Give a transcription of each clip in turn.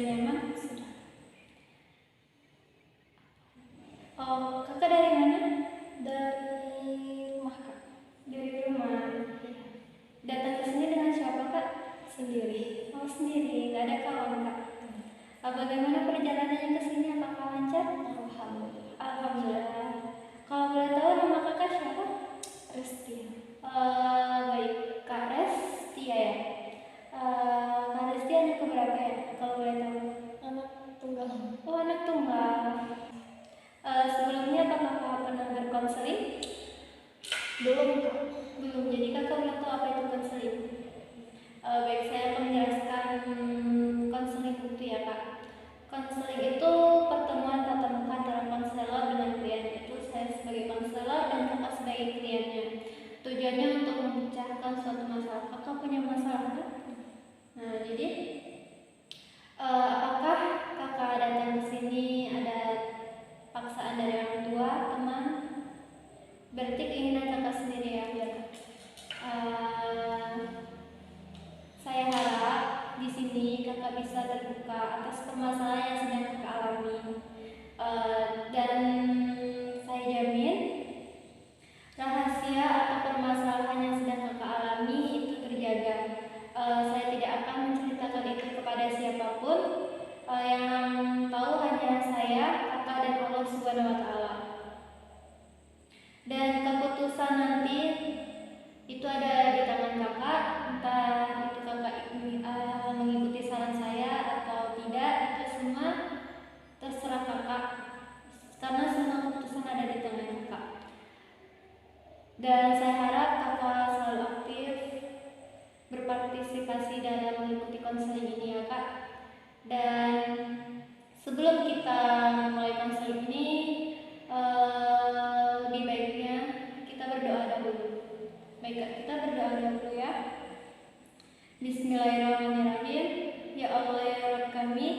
nyaman? Sudah. Kakak dari mana? Dari rumah Kak. Dari rumah. Datang ke sini dengan siapa Kak? Sendiri. Oh sendiri, nggak ada kawan Kak. Bagaimana perjalanannya ke sini? Apakah lancar? Alhamdulillah. Alhamdulillah. Kalau boleh tahu nama kakak siapa? Resti. Baik, Kak Restia ya. Kak Restia anak keberapa ya? Kalau boleh tahu? Anak tunggal. Oh anak tunggal. Sebelumnya apakah kakak pernah berkonseling? Belum Kak. Belum. Jadi kakak belum tahu apa itu konseling. Baik, saya akan menjelaskan konseling itu ya Kak. Konseling itu pertemuan tatap muka antara konselor dengan klien. Itu saya sebagai konselor dan kakak sebagai kliennya. Tujuannya untuk memecahkan suatu masalah. Kakak punya masalah kan? Nah, jadi apakah kakak datang ke sini ada paksaan dari orang tua, teman? Berarti keinginan kakak sendiri ya? Saya harap di sini kakak bisa terbuka atas permasalahan yang sedang kakak alami, dan saya jamin rahasia atau permasalahan yang sedang kakak alami itu terjaga. Saya tidak akan menceritakan itu kepada siapapun. Yang tahu hanya saya, kakak, dan Allah Subhanahu Wa Taala. Dan keputusan nanti itu ada di tangan kakak, entah itu kakak mengikuti saran saya atau tidak, itu semua terserah kakak, karena semua keputusan ada di tangan kakak. Dan saya harap kakak selalu aktif berpartisipasi dalam mengikuti konseling ini ya Kak. Dan sebelum kita mulai konseling ini, lebih baiknya kita berdoa dahulu. Baik Kak, kita berdoa dahulu ya. Bismillahirrahmanirrahim. Ya Allah ya Rabb kami,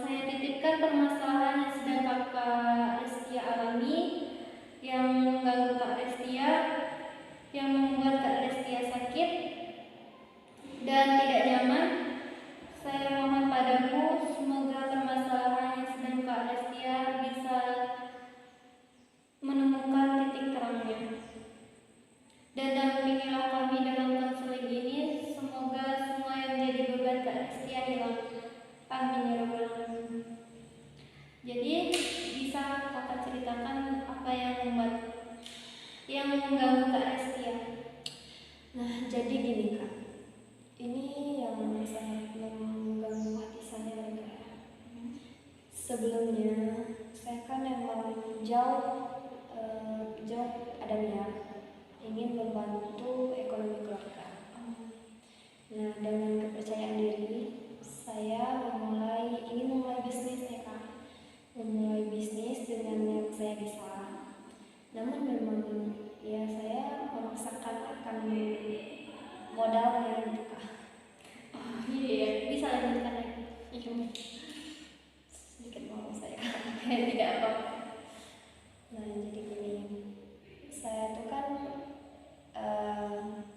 saya titipkan permasalahan yang sedang kakak Restia alami, yang mengganggu Kak Restia, yang membuat Kak Restia sakit dan tidak nyaman. Saya mohon padamu, semoga permasalahan yang sedang Kak Restia bisa menemukan titik terangnya. Dan dampingilah kami dalam konseling ini, semoga semua yang menjadi beban Kak Restia hilang. Amin ya rabbal alamin. Jadi bisa kakak ceritakan apa yang mengganggu Kak Restia? Nah, jadi gini Kak. Ini yang sangat mengganggu hati saya dan Kak. Sebelumnya saya kan memang jauh ada niat ingin membantu ekonomi keluarga. Nah, dengan kepercayaan diri saya ingin memulai bisnis ya Kak. Memulai bisnis dengan yang saya bisa. Namun memang ya saya memaksakan akan modalnya gitu Kak. Iya, bisa lanjutkan lagi. Sedikit mau saya. Tidak apa. Nah, jadi gini, saya tuh kan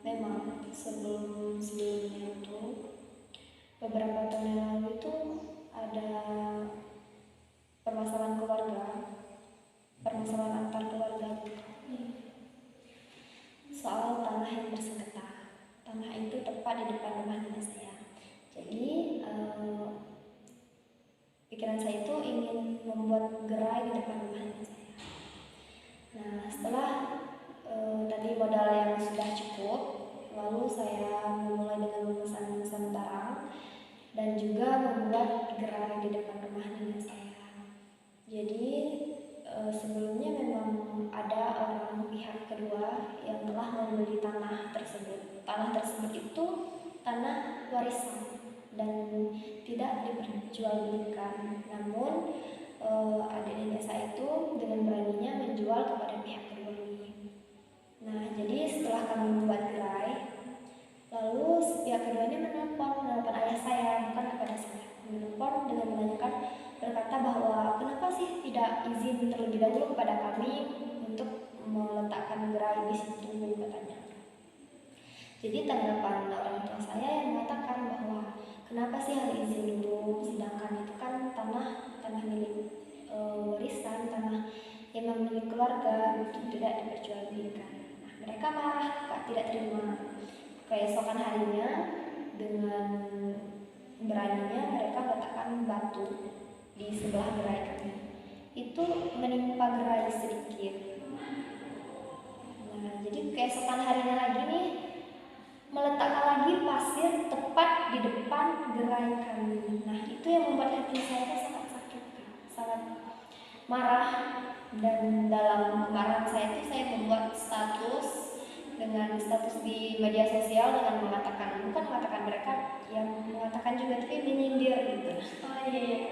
memang sebelumnya itu beberapa tahun yang lalu itu ada permasalahan keluarga, permasalahan antar keluarga gitu. Soal tanah yang bersengketa. Tanah itu tepat di depan rumah nenek saya. Jadi pikiran saya itu ingin membuat gerai di depan rumah nenek saya. Nah, setelah tadi modal yang sudah cukup, lalu saya memulai dengan memesan barang dan juga membuat gerai di depan rumah nenek saya. Jadi sebelumnya memang ada orang pihak kedua yang telah membeli tanah tersebut. Tanah tersebut itu tanah warisan dan tidak diperjualbelikan. Namun adik nenek saya itu dengan beraninya menjual kepada pihak kedua ini. Nah, jadi setelah kami membuat gerai, lalu pihak keduanya menelpon ayah saya, bukan kepada saya. Menelpon dengan menanyakan, berkata bahwa kenapa sih tidak izin terlebih dahulu kepada kami untuk meletakkan gerai di situ, katanya. Jadi tanggapan orang tua saya yang mengatakan bahwa kenapa sih harus izin dulu, sedangkan itu kan tanah milik warisan, tanah yang milik keluarga, itu tidak diperjualbelikan. Nah, mereka marah Kak, tidak terima. Keesokan harinya dengan beraninya mereka letakkan batu di sebelah gerai kami. Itu menimpa gerai sedikit. Nah, jadi keesokan harinya lagi nih meletakkan lagi pasir tepat di depan gerai kami. Nah, itu yang membuat hati saya sangat sakit, sangat marah. Dan dalam kemarahan saya itu saya membuat status di media sosial dengan mengatakan, bukan mengatakan mereka yang mengatakan juga, tapi menyindir gitu. Oh iya.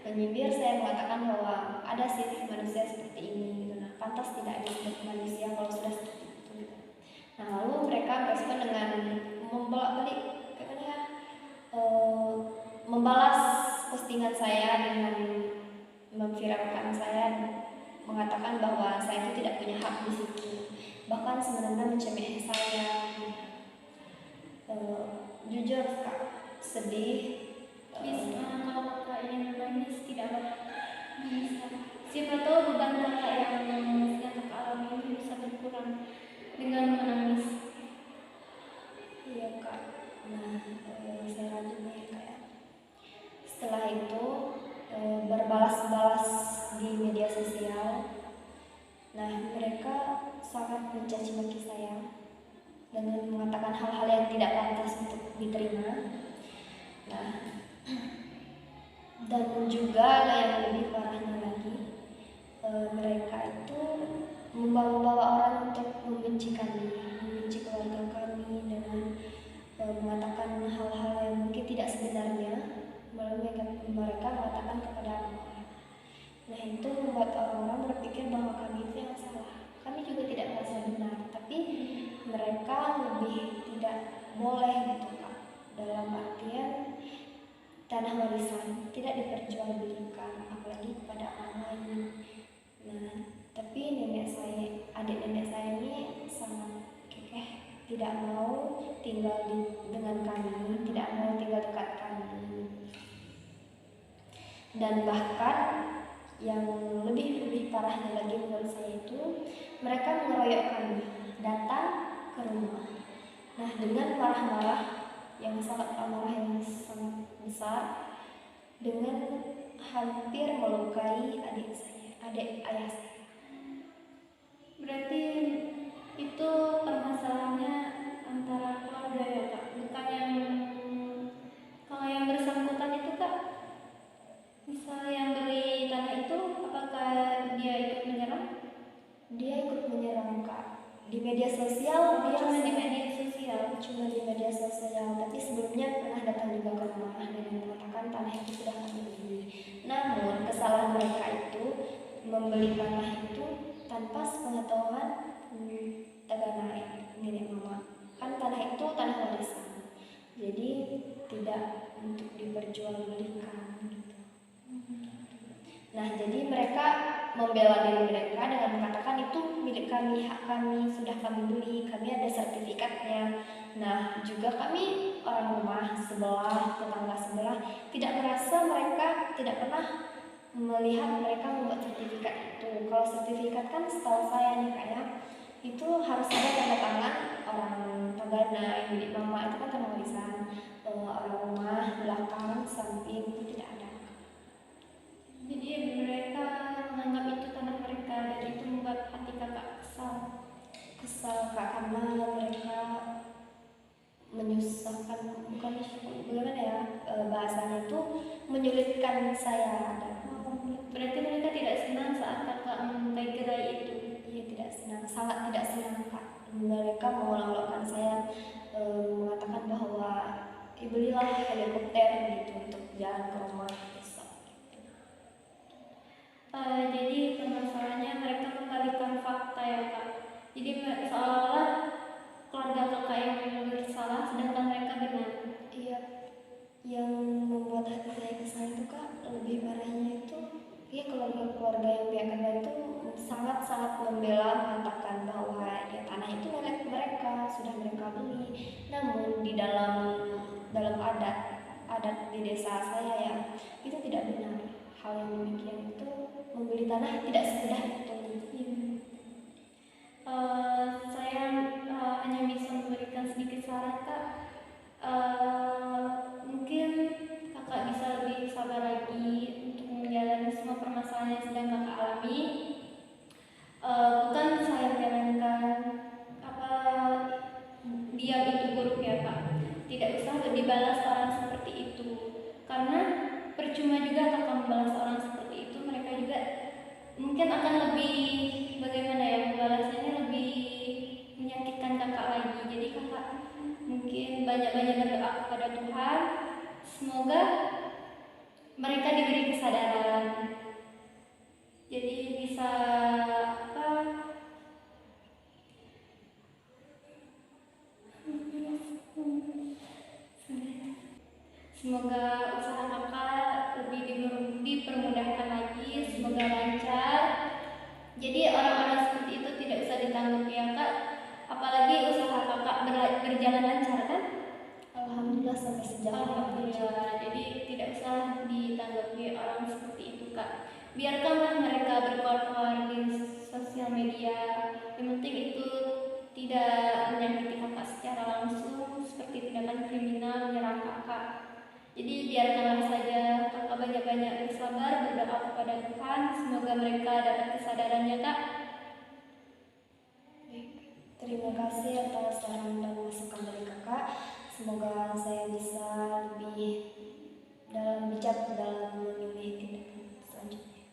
Menyindir, saya mengatakan bahwa ada sih manusia seperti ini gitu. Nah, pantas tidak disebut manusia kalau sudah seperti itu gitu. Nah, lalu mereka merespon dengan membolak-balik membalas postingan saya dengan memviralkan saya, mengatakan bahwa saya itu tidak punya hak di situ, bahkan sebenarnya mencemooh saya. Jujur Kak, sedih. Kalau kakak ingin menangis tidak bisa. Siapa tahu beban kakak yang sedang kakak alami ini bisa berkurang dengan menangis. Iya Kak. Nah, saya lanjut nih Kak ya. Setelah itu berbalas-balas di media sosial. Nah, mereka sangat mencaci maki saya dengan mengatakan hal-hal yang tidak pantas untuk diterima. Nah, dan juga yang lebih parahnya lagi, mereka itu membawa-bawa orang untuk membenci kami, membenci keluarga kami dengan mengatakan hal-hal yang mungkin tidak sebenarnya, melalui mereka mengatakan kepada orang. Nah, itu membuat orang-orang berpikir bahwa kami itu yang salah. Kami juga tidak merasa benar, tapi mereka lebih tidak boleh gitu Kak. Dalam artian tanah warisan tidak diperjualbelikan, apalagi kepada orang lain. Nah, tapi adik nenek saya ini sangat kekeh, tidak mau tinggal dengan kami, tidak mau tinggal dekat kami. Dan bahkan yang lebih parahnya lagi menurut saya itu, mereka mengeroyok kami, datang ke rumah. Nah, dengan marah-marah yang sangat amarah yang sangat besar, dengan hampir melukai adik ayah saya. Berarti itu permasalahannya antara keluarga ya Kak, bukan yang kalau yang bersangkutan itu Kak, misalnya yang beli tanah itu apakah dia ikut menyerang? Dia ikut menyerang Kak. Di media sosial dia cuma di media sosial, tapi sebelumnya pernah datang juga ke rumah dan mengatakan tanah itu sudah kami beli. Namun kesalahan mereka itu membeli tanah itu tanpa sepengetahuan Tagana nenek mama. Kan tanah itu tanah warisan, jadi tidak untuk diperjualbelikan gitu. Nah, jadi mereka membela diri mereka dengan mengatakan itu milik kami, hak kami, sudah kami beli, kami ada sertifikatnya. Nah, juga kami orang rumah sebelah, tetangga sebelah, tidak merasa mereka tidak pernah melihat mereka membuat sertifikat itu. Kalau sertifikat kan setahu saya nih kayak itu harus ada tanda tangan orang Tagana yang milik mama, itu kan tanah warisan. Orang rumah, belakang, samping itu tidak ada. Jadi mereka menganggap itu tanah mereka dan itu membuat hati kakak kesal Kak, karena mereka menyusahkan, bukan bagaimana ya, bahasanya itu menyulitkan saya. Berarti mereka tidak senang saat kakak memakai gerai itu. Iya, tidak senang, sangat tidak senang Kak. Mereka mengolok-olokkan saya, mengatakan bahwa belilah helikopter gitu untuk jalan ke rumah besok. Jadi permasalahannya mereka membalikan fakta ya Kak. Jadi seolah-olah keluarga kakak yang bersalah sedangkan mereka benar. Iya, yang membuat hati saya kesal itu Kak, lebih parahnya itu ya keluarga yang pihak kedua itu sangat-sangat membela, mengatakan bahwa ya tanah itu milik mereka, sudah mereka beli. Namun di dalam adat adat di desa saya ya, itu tidak benar. Hal yang demikian itu membeli tanah tidak semudah itu. Saya hanya bisa memberikan sedikit saran Kak. Mungkin Kakak bisa lebih sabar lagi untuk menjalani semua permasalahan yang sedang Kakak alami. Bukan saya menyarankan apa diam itu buruk ya Kak. Tidak usah dibalas orang seperti itu, karena percuma juga Kakak membalas orang seperti itu. Mereka juga mungkin akan lebih bagaimana ya, membalasnya lebih menyakitkan Kakak lagi. Jadi Kakak mungkin banyak-banyak berdoa kepada Tuhan, semoga mereka diberi kesadaran, jadi bisa apa, semoga usaha Kakak lebih dipermudahkan lagi, semoga lancar. Jadi orang-orang seperti itu tidak usah ditanggapi ya Kak, apalagi usaha Kakak berjalan lancar kan? Alhamdulillah sampai sejauh ini. Alhamdulillah, jadi tidak usah ditanggapi orang seperti itu Kak. Biarkanlah mereka berkoar-koar di sosial media, yang penting itu tidak menyakiti Kakak secara langsung, seperti tindakan kriminal menyerang Kakak. Jadi biarkanlah saja, Kakak banyak-banyak bersabar, berdoa kepada Tuhan, semoga mereka dapat kesadarannya Kak. Terima kasih atas saran dan masukan dari Kakak. Semoga saya bisa lebih bijak dalam memilih tindakan selanjutnya.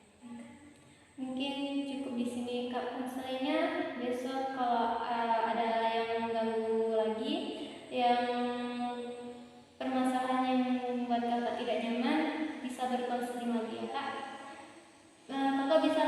Mungkin cukup di sini Kak konselnya. Besok kalau ada yang mengganggu lagi, yang permasalahan yang membuat Kakak tidak nyaman, bisa berkonseling lagi ya Kak. Kakak bisa